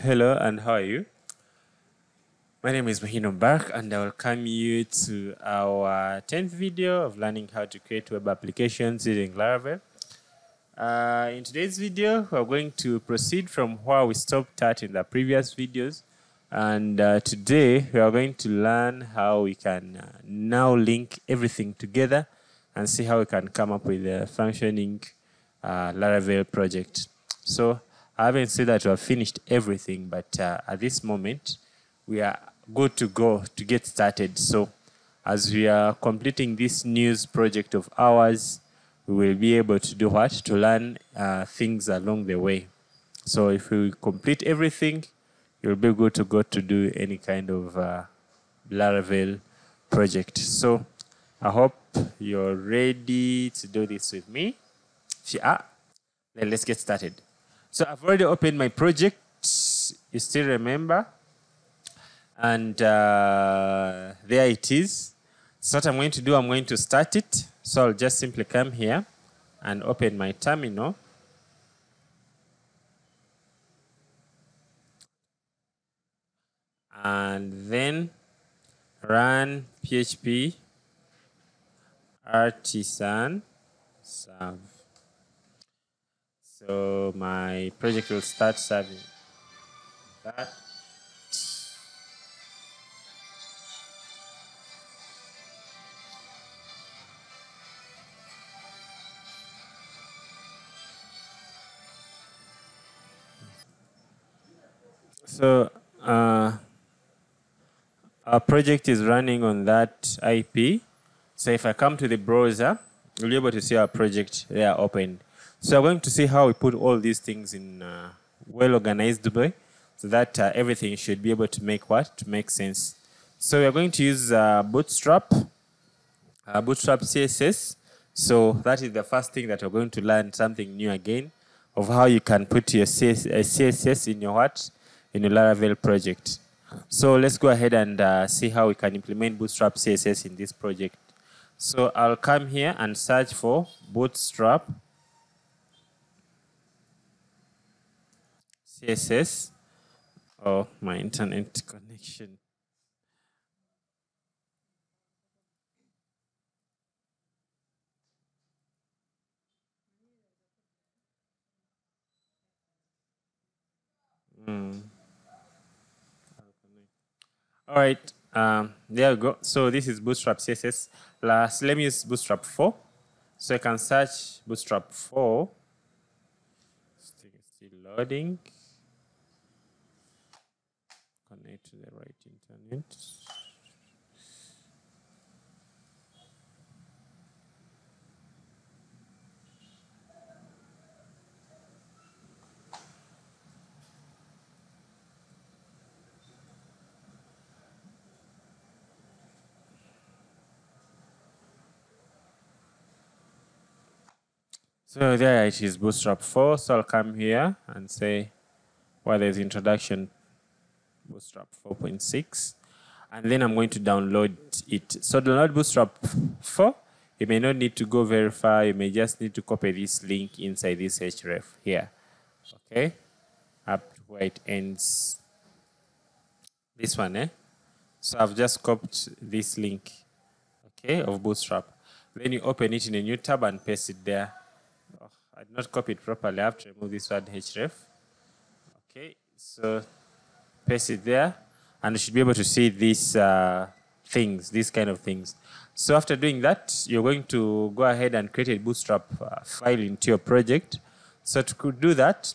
Hello, and how are you? My name is Mahino Bark, and I welcome you to our 10th video of learning how to create web applications using Laravel. In today's video, we're going to proceed from where we stopped at in the previous videos. And today, we are going to learn how we can now link everything together and see how we can come up with a functioning Laravel project. So I haven't said that we have finished everything, but at this moment, we are good to go to get started. So as we are completing this news project of ours, we will be able to do what? To learn things along the way. So if we complete everything, you'll be good to go to do any kind of Laravel project. So I hope you're ready to do this with me. If you are, then let's get started. So I've already opened my project. You still remember? And there it is. So what I'm going to do, I'm going to start it. So I'll just simply come here and open my terminal. And then run php artisan serve. So my project will start serving that. So our project is running on that IP. So if I come to the browser, you'll be able to see our project there opened. So we're going to see how we put all these things in well-organized way so that everything should be able to make what? To make sense. So we're going to use Bootstrap CSS. So that is the first thing that we're going to learn, something new again, of how you can put your CSS in your what? In your Laravel project. So let's go ahead and see how we can implement Bootstrap CSS in this project. So I'll come here and search for Bootstrap CSS. Oh, my internet connection. All right, there we go. So this is Bootstrap CSS. Last, let me use Bootstrap 4. So I can search Bootstrap 4. Still loading. Connect to the right internet. So there it is, Bootstrap 4. So I'll come here and say, well, there's introduction, Bootstrap 4.6. And then I'm going to download it. So download Bootstrap 4. You may not need to go very far. You may just need to copy this link inside this href here. Okay? Up to where it ends. This one, eh? So I've just copied this link, okay, of Bootstrap. Then you open it in a new tab and paste it there. Oh, I did not copy it properly. I have to remove this word href. Okay, so paste it there, and you should be able to see these these kind of things. So after doing that, you're going to go ahead and create a Bootstrap file into your project. So to do that,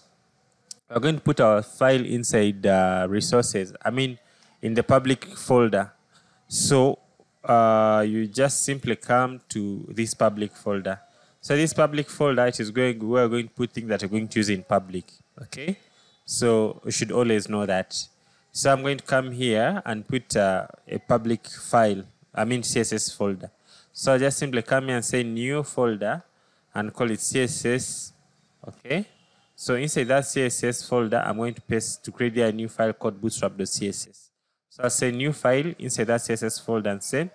we're going to put our file inside resources. I mean, in the public folder. So you just simply come to this public folder. So this public folder, it is we're going to put things that are going to use in public. Okay, so you should always know that. So I'm going to come here and put a public file, I mean CSS folder. So I just simply come here and say new folder and call it CSS. Okay, so inside that CSS folder, I'm going to paste to create a new file called bootstrap.css. So I'll say new file inside that CSS folder and say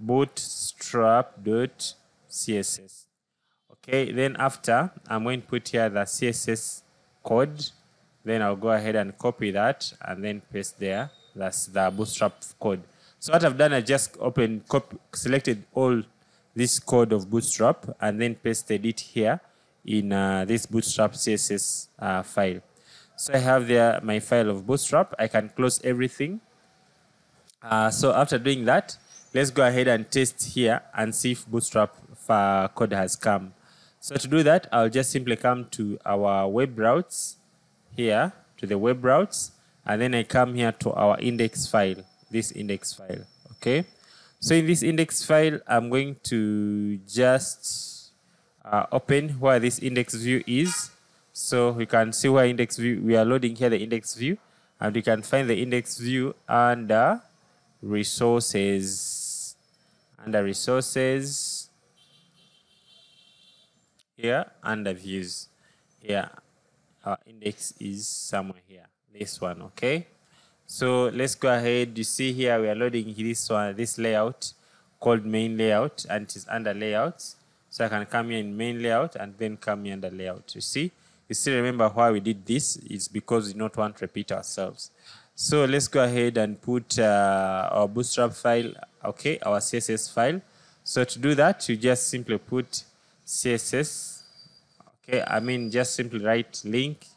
bootstrap.css. Okay, then after, I'm going to put here the CSS code. Then I'll go ahead and copy that and then paste there. That's the Bootstrap code. So what I've done, I just selected all this code of Bootstrap and then pasted it here in this Bootstrap CSS file. So I have there my file of Bootstrap. I can close everything. So after doing that, let's go ahead and test here and see if Bootstrap code has come. So to do that, I'll just simply come to our web routes here, to the web routes, and then I come here to our index file, this index file, okay? So in this index file, I'm going to just open where this index view is. So we can see where index view, we are loading here the index view, and we can find the index view under resources, here, under views, here. Our index is somewhere here, this one, okay? So let's go ahead. You see here we are loading this one, this layout called main layout, and it is under layouts. So I can come here in main layout and then come here under layout. You still remember why we did this? It's because we do not want to repeat ourselves. So let's go ahead and put our Bootstrap file, okay, our CSS file. So to do that, you just simply put CSS. Okay, I mean just simply write link,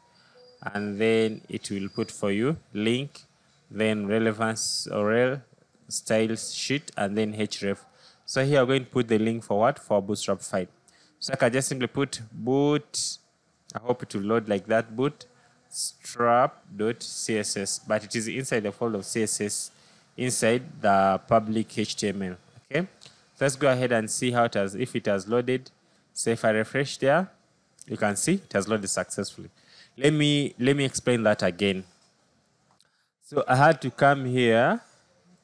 and then it will put for you link, then relevance or rel, styles sheet, and then href. So here I'm going to put the link for what? For Bootstrap file. So I can just simply put boot. I hope it will load like that, bootstrap.css, but it is inside the folder of CSS, inside the public HTML. Okay, so let's go ahead and see how it has, if it has loaded. So if I refresh there, you can see it has loaded successfully. Let me explain that again. So I had to come here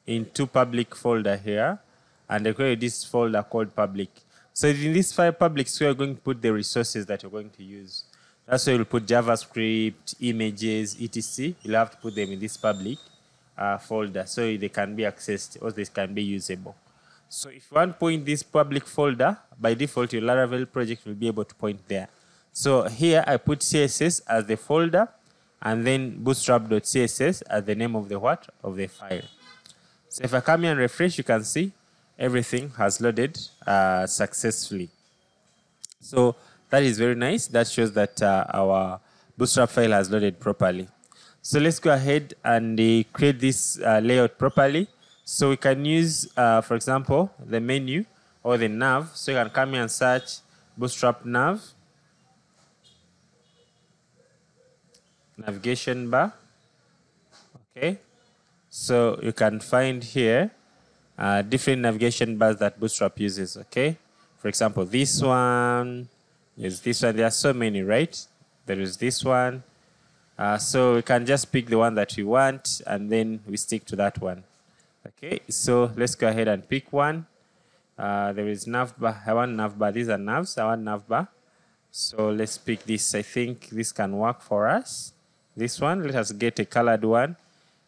into public folder here, and I create this folder called public. So in this file public, so you're going to put the resources that you're going to use. That's why you'll put JavaScript, images, etc. You'll have to put them in this public folder so they can be accessed or they can be usable. So if you want to point this public folder, by default your Laravel project will be able to point there. So here I put CSS as the folder, and then bootstrap.css as the name of the what? Of the file. So if I come here and refresh, you can see everything has loaded successfully. So that is very nice. That shows that our Bootstrap file has loaded properly. So let's go ahead and create this layout properly. So we can use, for example, the menu or the nav. So you can come here and search Bootstrap nav, navigation bar. Okay. So you can find here different navigation bars that Bootstrap uses. Okay. For example, this one is this one. There are so many, right? There is this one. So we can just pick the one that we want, and then we stick to that one. Okay, so let's go ahead and pick one. There is navbar. I want navbar. These are navs. I want navbar. So let's pick this. I think this can work for us. This one. Let us get a colored one.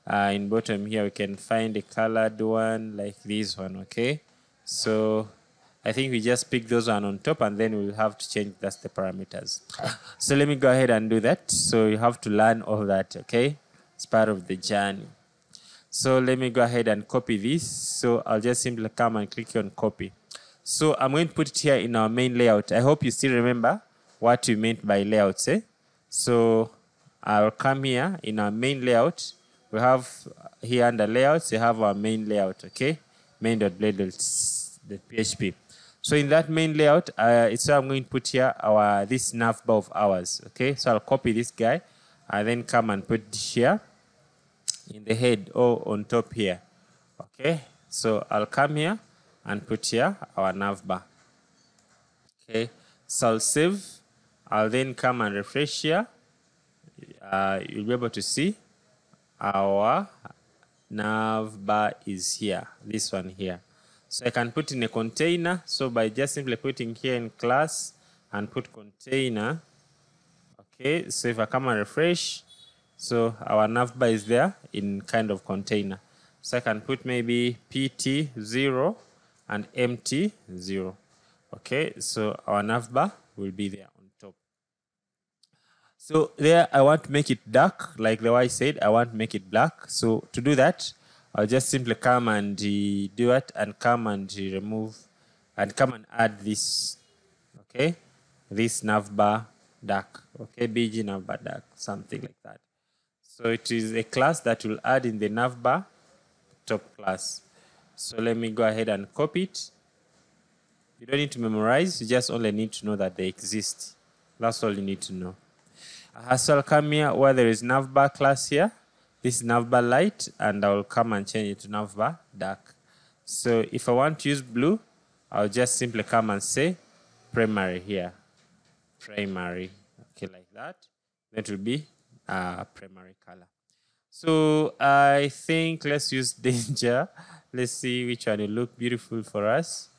In bottom here, we can find a colored one like this one. Okay, so I think we just pick those one on top, and then we'll have to change that's the parameters. So let me go ahead and do that. So you have to learn all that, okay? It's part of the journey. So let me go ahead and copy this. So I'll just simply come and click on copy. So I'm going to put it here in our main layout. I hope you still remember what we meant by layouts, eh? So I'll come here in our main layout. We have here under layouts, we have our main layout, okay? main.blade.php. So in that main layout, it's where I'm going to put here this navbar of ours, okay? So I'll copy this guy and then come and put it here in the head or on top here, okay? So I'll come here and put here our navbar, okay? So I'll save. I'll then come and refresh here. You'll be able to see our navbar is here, this one here. So I can put in a container. So by just simply putting here in class and put container, okay, so if I come and refresh, so our navbar is there in kind of container. So I can put maybe pt0 and empty0. Okay, so our navbar will be there on top. So there I want to make it dark, like the way I said, I want to make it black. So to do that, I'll just simply come and do it and come and remove and come and add this, okay? This navbar dark, okay? BG navbar dark, something like that. So it is a class that will add in the navbar top class. So let me go ahead and copy it. You don't need to memorize, you just only need to know that they exist. That's all you need to know. So I'll come here where there is navbar class here. This is navbar light, and I will come and change it to navbar dark. So if I want to use blue, I'll just simply come and say primary here. Primary, okay, like that. That will be primary color. So I think let's use danger. Let's see which one will look beautiful for us.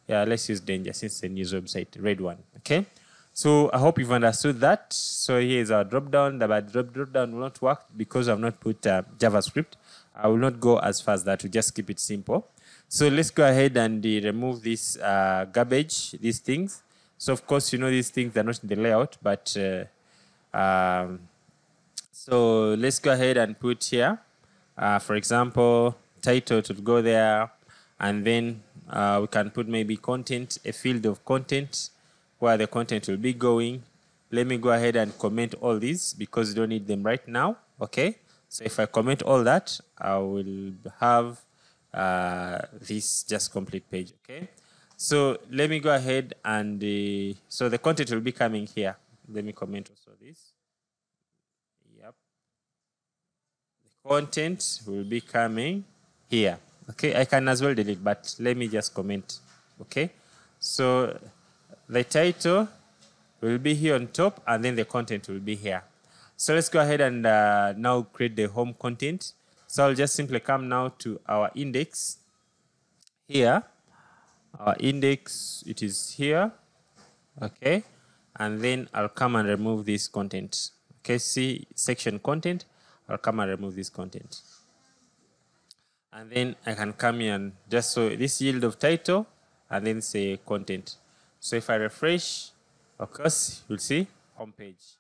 Yeah, let's use danger since it's a news website, red one, okay? So I hope you've understood that. So here is our drop down. The drop down will not work because I've not put JavaScript. I will not go as far as that. We'll just keep it simple. So let's go ahead and remove this garbage, these things. So of course, you know these things are not in the layout, but so let's go ahead and put here, for example, title to go there, and then we can put maybe content, a field of content where the content will be going. Let me go ahead and comment all these because you don't need them right now, okay? So if I comment all that, I will have this just complete page, okay? So let me go ahead and, so the content will be coming here. Let me comment also this. Yep. The content will be coming here. Okay, I can as well delete, but let me just comment. Okay, so the title will be here on top, and then the content will be here. So let's go ahead and now create the home content. So I'll just simply come now to our index here. Our index, it is here. Okay, and then I'll come and remove this content. Okay, see section content, I'll come and remove this content. And then I can come here and just so this yield of title and then say content. So if I refresh, of course, you'll see home page.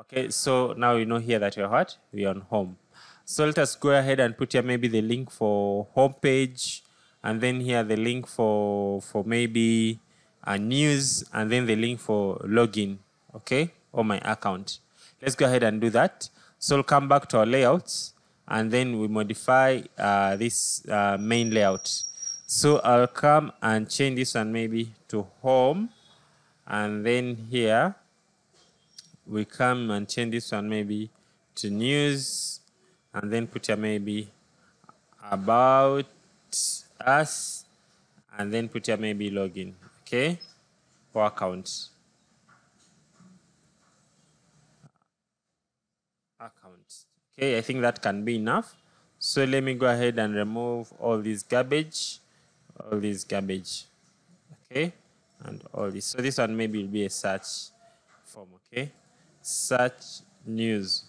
Okay, so now you know here that we're what? We're on home. So let us go ahead and put here maybe the link for home page, and then here the link for maybe a news, and then the link for login, okay, or my account. Let's go ahead and do that. So we'll come back to our layouts, and then we modify this main layout. So I'll come and change this one maybe to home, and then here we come and change this one maybe to news, and then put here maybe about us, and then put here maybe login, okay, or account. Okay, I think that can be enough. So let me go ahead and remove all this garbage, okay, and all this. So this one maybe will be a search form, okay, search news.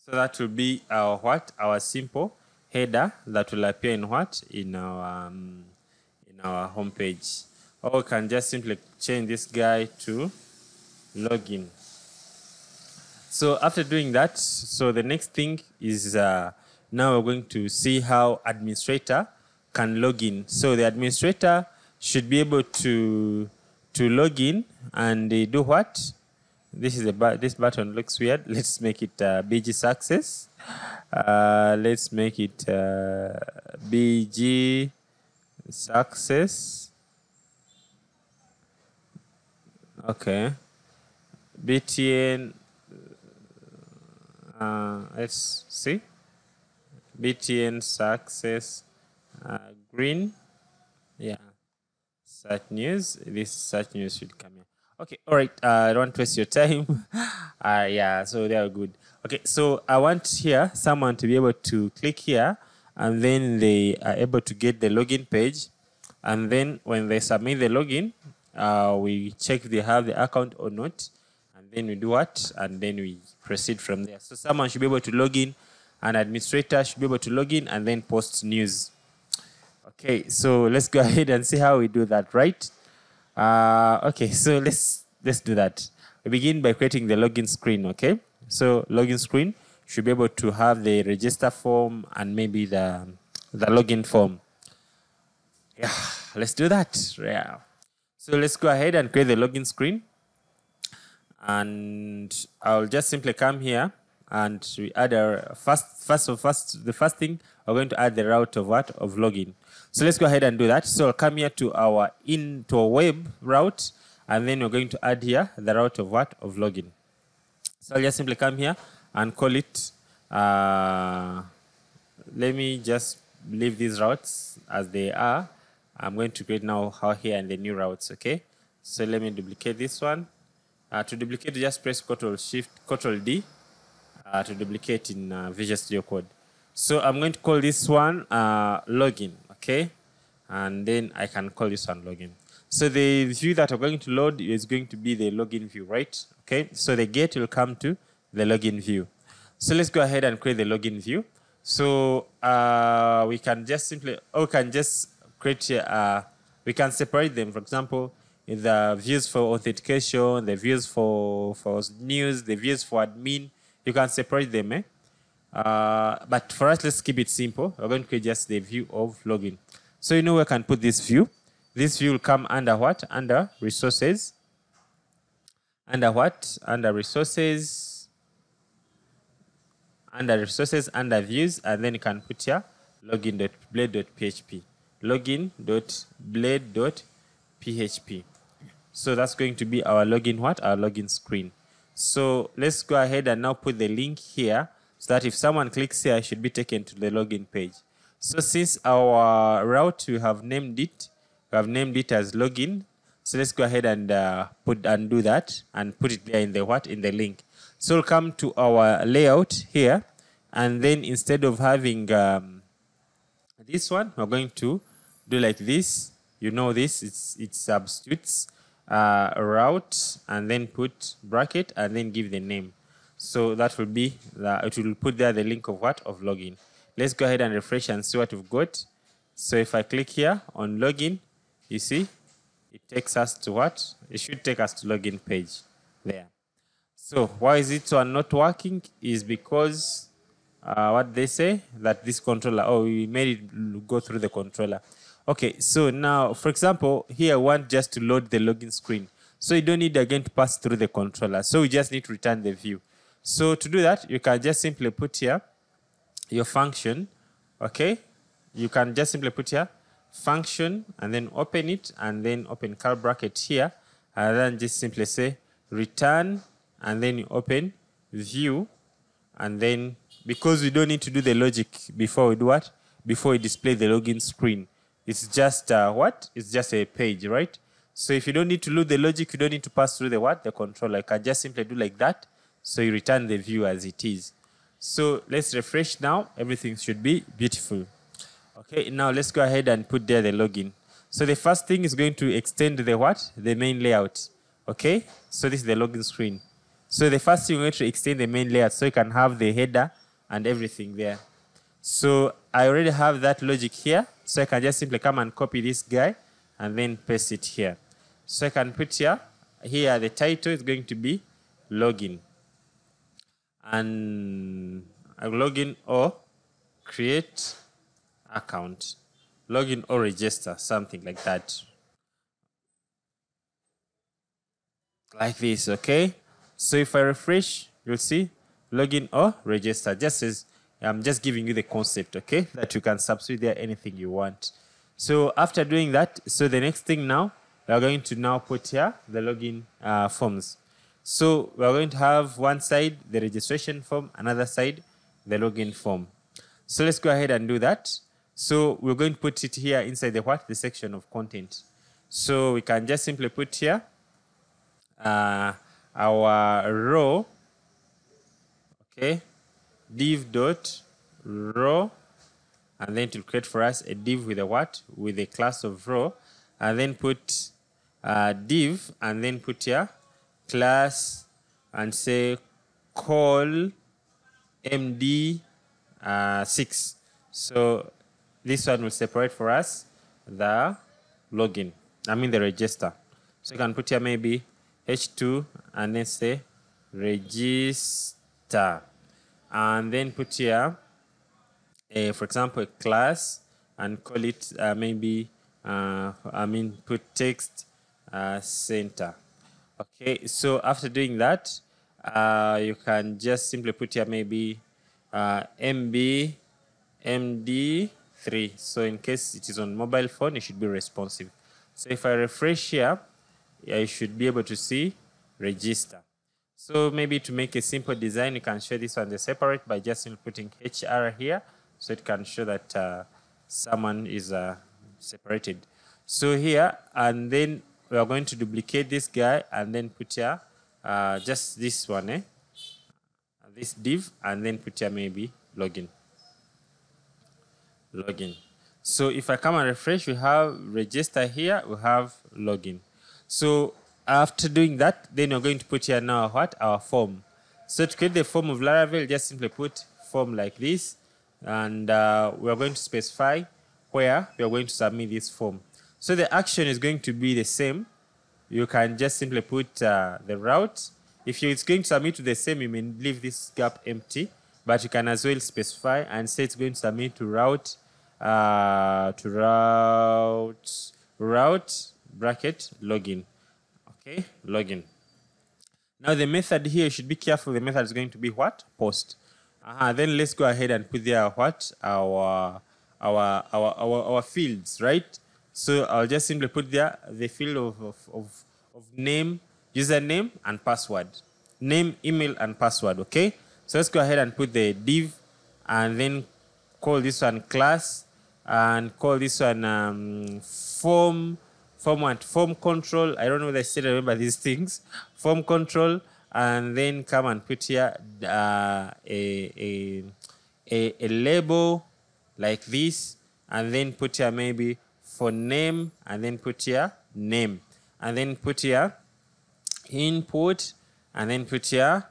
So that will be our what? Our simple header that will appear in what? In our homepage. Or we can just simply change this guy to login. So after doing that, so the next thing is now we're going to see how administrator can log in. So the administrator should be able to log in and do what? This is this button looks weird. Let's make it BG success. Let's make it BG success. Okay. BTN. Let's see. BTN success green. Yeah. Search news. This search news should come here. Okay. All right. I don't want to waste your time. Yeah. So they are good. Okay. So I want here someone to be able to click here, and then they are able to get the login page. And then when they submit the login, we check if they have the account or not. And then we do what? And then we proceed from there. So someone should be able to log in, an administrator should be able to log in and then post news. Okay, so let's go ahead and see how we do that, right? Okay, so let's do that. we begin by creating the login screen, okay? So login screen should be able to have the register form and maybe the login form. Yeah, let's do that. Yeah. So let's go ahead and create the login screen. And I'll just simply come here and we add our the first thing we're going to add the route of what? Of login. So let's go ahead and do that. So I'll come here to our web route, and then we're going to add here the route of what? Of login. So I'll just simply come here and call it, let me just leave these routes as they are. I'm going to create now here and the new routes, okay? So let me duplicate this one. To duplicate, just press Ctrl D to duplicate in Visual Studio Code. So I'm going to call this one login, okay? And then I can call this one login. So the view that I'm going to load is going to be the login view, right? Okay, so the gate will come to the login view. So let's go ahead and create the login view. So we can just simply, or we can just create, we can separate them. For example, the views for authentication, the views for news, the views for admin, you can separate them. But for us, let's keep it simple. We're going to create just the view of login. So you know where I can put this view. This view will come under what? Under resources. Under what? Under resources. Under resources, under views, and then you can put here login.blade.php. Login.blade.php. So that's going to be our login what? Our login screen. So let's go ahead and now put the link here so that if someone clicks here, it should be taken to the login page. So since our route, we have named it as login. So let's go ahead and do that and put it there in the what? In the link. So we'll come to our layout here, and then instead of having this one, we're going to do like this. You know this, it substitutes route and then put bracket and then give the name. So that will be, it will put there the link of what? Of login. Let's go ahead and refresh and see what we've got. So if I click here on login, you see, it takes us to what? It should take us to login page there. So why is it not working? Is because what they say that this controller, we made it go through the controller. Okay, so now, for example, here I want just to load the login screen. So you don't need again to pass through the controller. So we just need to return the view. So to do that, you can just simply put here your function, okay? You can just simply put here function and then open it and then open curly bracket here and then just simply say return and then you open view, and then because we don't need to do the logic before we do what? Before we display the login screen. It's just what? It's just a page, right? So if you don't need to load the logic, you don't need to pass through the what? The controller. You can just simply do like that. So you return the view as it is. So let's refresh now. Everything should be beautiful. Okay, now let's go ahead and put there the login. So the first thing is going to extend the what? The main layout. Okay, so this is the login screen. So the first thing we're going to extend the main layout so you can have the header and everything there. So I already have that logic here. So I can just simply come and copy this guy and then paste it here. So I can put here the title is going to be login. And login or create account. Login or register, something like that. Like this, okay? So if I refresh, you'll see login or register. Just as I'm just giving you the concept, okay? That you can substitute there anything you want. So after doing that, so the next thing now, we are going to now put here the login forms. So we are going to have one side, the registration form, another side, the login form. So let's go ahead and do that. So we're going to put it here inside the what? The section of content. So we can just simply put here our row, okay, div dot row, and then to create for us a div with a what? With a class of row, and then put div, and then put here class, and say call md6. So this one will separate for us the login, the register. So you can put here maybe h2 and then say register, and then put here for example a class and call it maybe put text center. Okay, so after doing that you can just simply put here maybe MB MD3. So in case it is on mobile phone, it should be responsive. So if I refresh here, I should be able to see register. So maybe to make a simple design, you can show this one the separate by just simply putting HR here, so it can show that someone is separated. So here, and then we are going to duplicate this guy and then put here just this one, this div, and then put here maybe login. So if I come and refresh, we have register here, we have login. So after doing that, then you're going to put here now what? Our form. So to create the form of Laravel, just simply put form like this, and we are going to specify where we are going to submit this form. So the action is going to be the same. You can just simply put the route. If it's going to submit to the same, you may leave this gap empty, but you can as well specify and say it's going to submit to route bracket login. Okay, login. Now the method here, you should be careful. The method is going to be what? Post. Then let's go ahead and put there what? Our fields, right? So I'll just simply put there the field of name, username, and password. Name, email, and password, okay? So let's go ahead and put the div and then call this one class and call this one form control. I don't know whether I still remember these things. Form control, and then come and put here a label like this, and then put here maybe for name, and then put here name, and then put here input, and then put here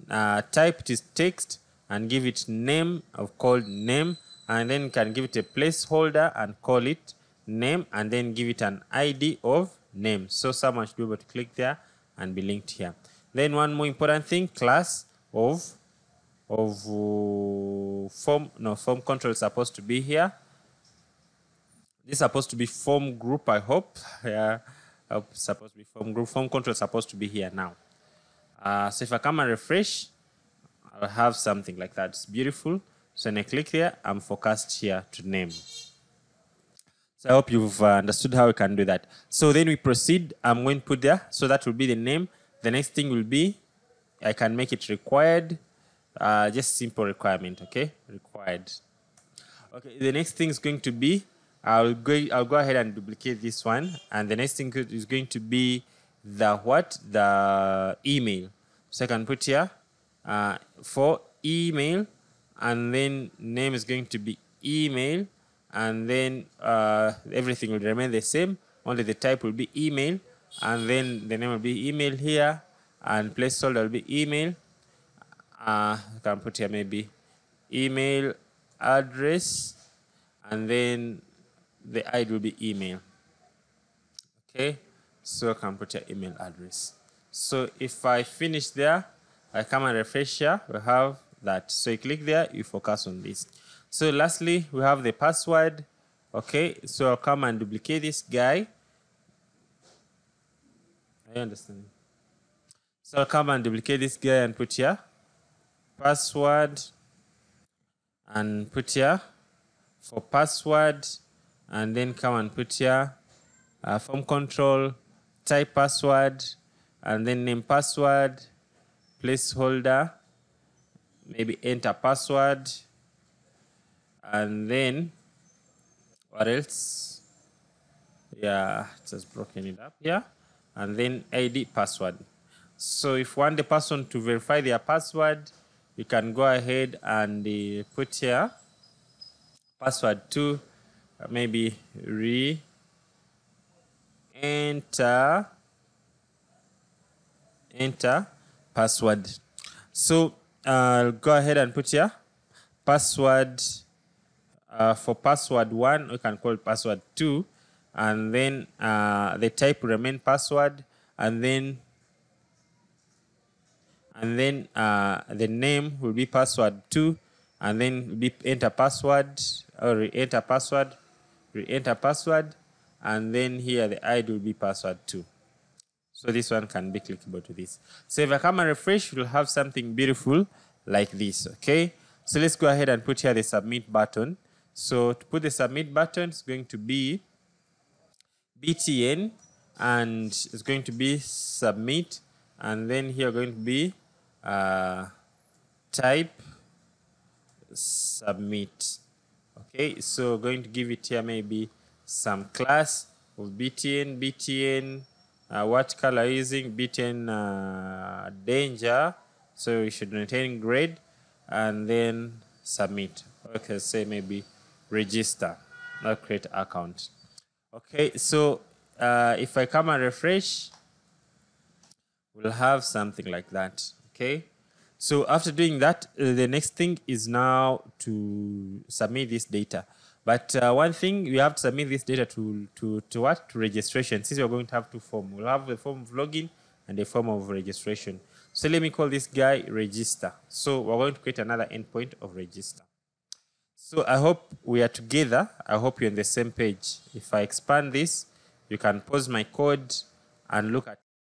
type it is text and give it name of called name, and then can give it a placeholder and call it name, and then give it an ID of name. So someone should be able to click there and be linked here. Then one more important thing, class of form control is supposed to be here. This is supposed to be form group, I hope. Yeah, it's supposed to be form group. Form control is supposed to be here now. So if I come and refresh, I'll have something like that. It's beautiful. So when I click here, I'm focused here to name. So I hope you've understood how we can do that. So then we proceed. I'm going to put there. So that will be the name. The next thing will be, I can make it required. Just simple requirement, okay? Required. Okay, the next thing is going to be, I'll go ahead and duplicate this one. And the next thing is going to be the what? The email. So I can put here for email, and then name is going to be email, and then everything will remain the same, only the type will be email, and then the name will be email here, and placeholder will be email. I can put here maybe email address, and then the ID will be email. Okay, so I can put your email address. So if I finish there, I come and refresh here, we have that. So you click there, you focus on this. So lastly, we have the password. Okay, so I'll come and duplicate this guy. I understand. So I'll come and duplicate this guy and put here password, and put here for password, and then come and put here form control, type password, and then name password, placeholder, maybe enter password, and then what else? Yeah, it has broken it up here, and then ID password. So if you want the person to verify their password, you can go ahead and put here password 2, maybe enter password. So I'll go ahead and put here password for password 1, we can call it password 2, and then the type remain password, and then and then the name will be password 2, and then be enter password or re-enter password, and then here the ID will be password 2. So this one can be clickable to this. So if I come and refresh, we'll have something beautiful like this, okay? So let's go ahead and put here the submit button. So to put the submit button, it's going to be btn, and it's going to be submit, and then here going to be type submit. Okay, so going to give it here maybe some class of btn, what color using btn danger, so we should retain grade, and then submit. Okay, say maybe register, not create account. Okay, so if I come and refresh, we'll have something like that. Okay, so after doing that, the next thing is now to submit this data. But one thing, we have to submit this data to what? To registration. Since we're going to have two forms, we'll have a form of login and a form of registration. So let me call this guy register. So we're going to create another endpoint of register. So I hope we are together. I hope you're on the same page. If I expand this, you can pause my code and look at